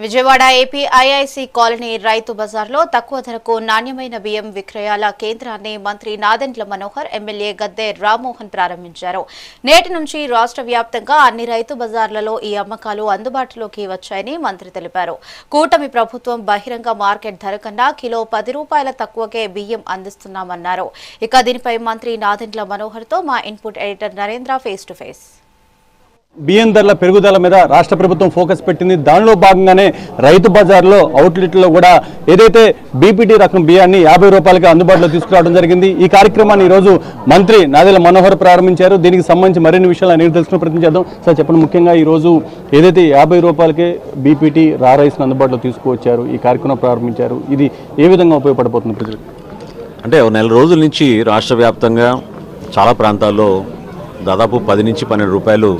Vijayawada AP IIC colony రైతు బజార్లో తక్కువ ధరకు నాణ్యమైన బియ్యం విక్రయాల కేంద్రాన్ని మంత్రి నాదెండ్ల మనోహర్ ఎమ్మెల్యే గద్దె రామ్మోహన్ ప్రారంభించారు. నేటి నుంచి రాష్ట్ర వ్యాప్తంగా అన్ని రైతు బజార్లలో ఈ అమ్మకాలు అందుబాటులోకి వచ్చాయని మంత్రి తెలిపారు. కూటమి ప్రభుత్వం బహిరంగ మార్కెట్ ధర కన్నా కిలో 10 రూపాయల తక్కువకే బియ్యం అందిస్తున్నామన్నారు. ఇక దీనిపై మంత్రి నాదెండ్ల మనోహర్తో మా input editor Narendra face to face. బియ్యం ధరల పెరుగుదల మీద రాష్ట్ర ప్రభుత్వం ఫోకస్ పెట్టింది. దానిలో భాగంగానే రైతు బజార్లో అవుట్లెట్లో కూడా ఏదైతే బీపీటీ రకం బియ్యాన్ని 50 రూపాయలకి అందుబాటులో తీసుకురావడం జరిగింది. ఈ కార్యక్రమాన్ని ఈరోజు మంత్రి నాదెండ్ల మనోహర్ ప్రారంభించారు. దీనికి సంబంధించి మరిన్ని విషయాలు అనేది తెలుసుకునే ప్రయత్నం చేద్దాం. సార్ చెప్పండి, ముఖ్యంగా ఈరోజు ఏదైతే 50 రూపాయలకే బీపీటీ రా రైస్ను అందుబాటులో తీసుకువచ్చారు, ఈ కార్యక్రమం ప్రారంభించారు, ఇది ఏ విధంగా ఉపయోగపడబోతుంది ప్రజలకు? అంటే నెల రోజుల నుంచి రాష్ట్ర వ్యాప్తంగా చాలా ప్రాంతాల్లో దాదాపు 10 నుంచి 12 రూపాయలు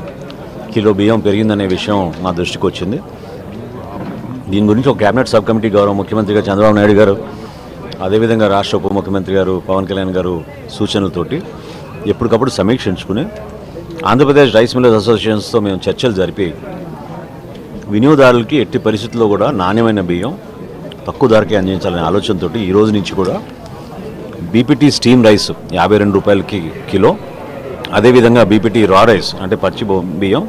కిలో బియ్యం పెరిగిందనే విషయం మా దృష్టికి వచ్చింది. దీని గురించి ఒక కేబినెట్ సబ్ కమిటీ గౌరవ ముఖ్యమంత్రి గారు చంద్రబాబు నాయుడు గారు, అదేవిధంగా రాష్ట్ర ఉప ముఖ్యమంత్రి గారు పవన్ కళ్యాణ్ గారు సూచనలతోటి ఎప్పటికప్పుడు సమీక్షించుకుని ఆంధ్రప్రదేశ్ రైస్ మిల్లర్స్ అసోసియేషన్స్తో మేము చర్చలు జరిపి వినియోగదారులకి ఎట్టి పరిస్థితుల్లో కూడా నాణ్యమైన బియ్యం తక్కువ ధరకే అందించాలనే ఆలోచనతో ఈ రోజు నుంచి కూడా బీపీటీ స్టీమ్ రైస్ 52 రూపాయలకి కిలో, అదేవిధంగా బీపీటీ రా రైస్ అంటే పచ్చి బియ్యం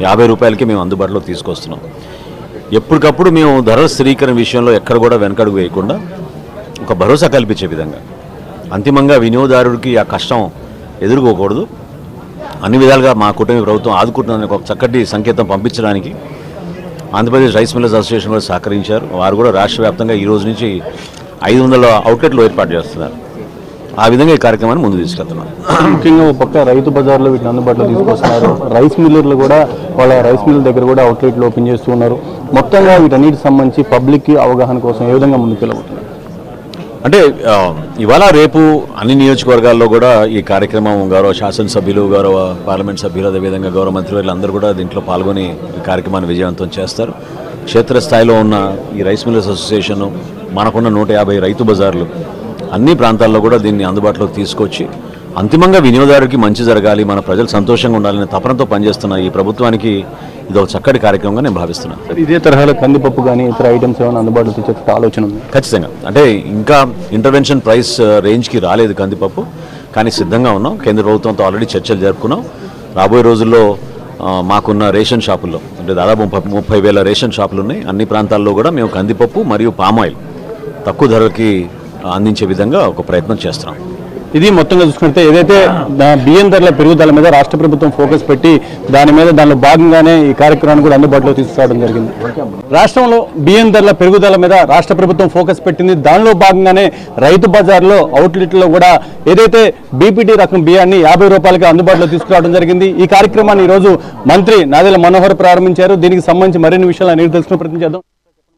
50 రూపాయలకి మేము అందుబాటులో తీసుకొస్తున్నాం. ఎప్పటికప్పుడు మేము ధరల స్థిరీకరణ విషయంలో ఎక్కడ కూడా వెనకడుగు వేయకుండా ఒక భరోసా కల్పించే విధంగా అంతిమంగా వినియోగదారుడికి ఆ కష్టం ఎదుర్కోకూడదు, అన్ని విధాలుగా మా కుటుంబ ప్రభుత్వం ఆదుకుంటుందని ఒక చక్కటి సంకేతం పంపించడానికి ఆంధ్రప్రదేశ్ రైస్ మిల్లర్స్ అసోసియేషన్ కూడా సహకరించారు. వారు కూడా రాష్ట్ర వ్యాప్తంగా ఈ రోజు నుంచి 500 అవుట్లెట్లు ఏర్పాటు చేస్తున్నారు. ఆ విధంగా ఈ కార్యక్రమాన్ని ముందు తీసుకెళ్తున్నాం. ముఖ్యంగా ఒక పక్క రైతు బజార్లో వీటిని అందుబాటులో తీసుకొస్తున్నారు. రైస్ మిల్లర్లు కూడా వాళ్ళ రైస్ మిల్ దగ్గర కూడా అవుట్లెట్లు ఓపెన్ చేస్తూ ఉన్నారు. మొత్తంగా వీటన్నిటికి సంబంధించి పబ్లిక్కి అవగాహన కోసం ఏ విధంగా ముందుకెళ్ళబోతున్నారు? అంటే ఇవాళ రేపు అన్ని నియోజకవర్గాల్లో కూడా ఈ కార్యక్రమం గౌరవ శాసనసభ్యులు, గౌరవ పార్లమెంట్ సభ్యులు, అదేవిధంగా గౌరవ మంత్రివర్యులు అందరూ కూడా దీంట్లో పాల్గొని ఈ కార్యక్రమాన్ని విజయవంతం చేస్తారు. క్షేత్రస్థాయిలో ఉన్న ఈ రైస్ మిల్లర్స్ అసోసియేషన్, మనకున్న 150 రైతు బజార్లు అన్ని ప్రాంతాల్లో కూడా దీన్ని అందుబాటులోకి తీసుకొచ్చి అంతిమంగా వినియోగదారుడికి మంచి జరగాలి, మన ప్రజలు సంతోషంగా ఉండాలనే తపనతో పనిచేస్తున్న ఈ ప్రభుత్వానికి ఇది ఒక చక్కటి కార్యక్రమంగా నేను భావిస్తున్నాను. ఇదే తరహాలో కందిపప్పు కానీ ఇతర ఐటమ్స్ ఏమైనా అందుబాటులో తెచ్చే ఆలోచన ఉంది? ఖచ్చితంగా. అంటే ఇంకా ఇంటర్వెన్షన్ ప్రైస్ రేంజ్కి రాలేదు కందిపప్పు, కానీ సిద్ధంగా ఉన్నాం. కేంద్ర ప్రభుత్వంతో ఆల్రెడీ చర్చలు జరుపుకున్నాం. రాబోయే రోజుల్లో మాకున్న రేషన్ షాపుల్లో అంటే దాదాపు 30,000 రేషన్ షాపులు ఉన్నాయి. అన్ని ప్రాంతాల్లో కూడా మేము కందిపప్పు మరియు పామాయిల్ తక్కువ ధరలకి అందించే విధంగా ఒక ప్రయత్నం చేస్తున్నాం. ఇది మొత్తంగా చూసుకుంటే ఏదైతే బియ్యం ధరల పెరుగుదల మీద రాష్ట్ర ప్రభుత్వం ఫోకస్ పెట్టి దానిలో భాగంగానే ఈ కార్యక్రమాన్ని కూడా అందుబాటులో తీసుకురావడం జరిగింది. రాష్ట్రంలో బియ్యం ధరల పెరుగుదల మీద రాష్ట్ర ప్రభుత్వం ఫోకస్ పెట్టింది. దానిలో భాగంగానే రైతు బజార్లో అవుట్లెట్లో కూడా ఏదైతే బీపీటీ రకం బియ్యాన్ని 50 రూపాయలకి అందుబాటులో తీసుకురావడం జరిగింది. ఈ కార్యక్రమాన్ని ఈరోజు మంత్రి నాదెండ్ల మనోహర్ ప్రారంభించారు. దీనికి సంబంధించి మరిన్ని విషయాలు తెలుసుకునే ప్రయత్నం చేద్దాం.